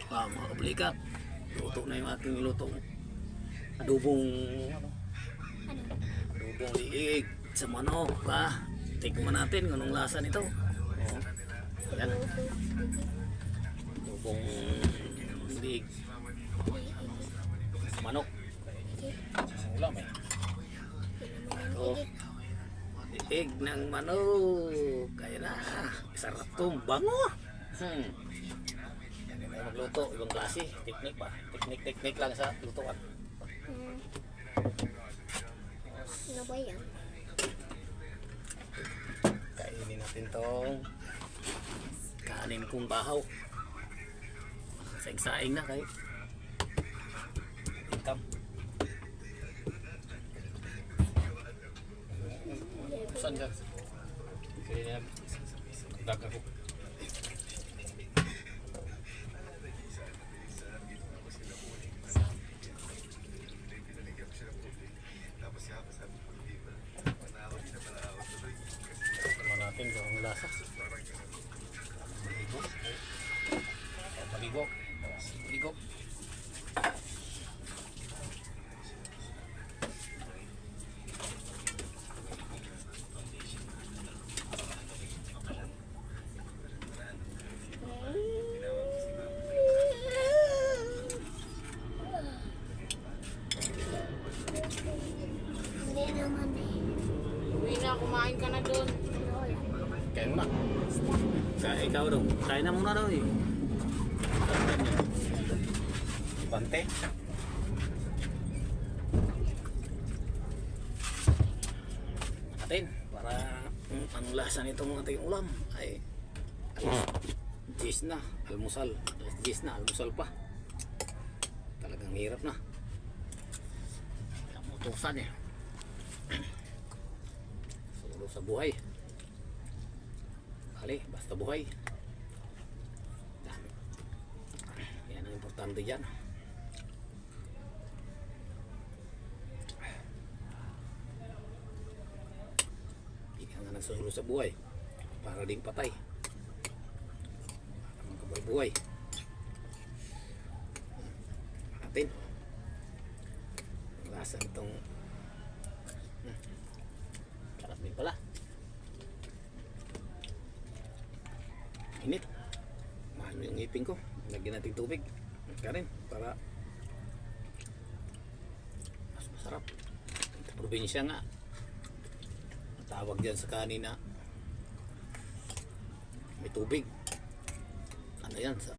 Mga kablikat, luto na yung ating lutong adobong adobong liig sa manok ha. Tikman natin kung anong lasa nito. Yan, adobong liig sa manok. Ulam eh. Liig ng manok. Kaya na, sarap itong bango. Magluto, ibang klase, teknik pa. Teknik lang sa lutuan. Ano ba yan? Kainin natin tong kanin kong bahaw. Saing-saing na kayo. Itam. Saan ka? Kaya daga ko. Natin kung ang lasa. Maligo. Maligo. Hindi naman eh. Uwi na, kumain ka na doon. Kain mo na. Kaya ikaw daw. Kain na muna daw eh. Bante. Natin para anong lasa nitong ating ulam ay cheese na, almusal. Cheese na, almusal pa. Talagang hirap na. Mutusan eh. Solo sa buhay. Bali, basta buhay. Dami. Yan ang importante dyan. Hindi ka nga nagsusulo sa buhay para ding patay. Para magkabuhay-buhay. Natin. Ang lasa nitong sarap din pala. Init. Mahal yung ngipin ko. Lagyan natin tubig. Karin para mas masarap. Sa probinsya nga, tawag dyan sa kanina may tubig. Ano yan?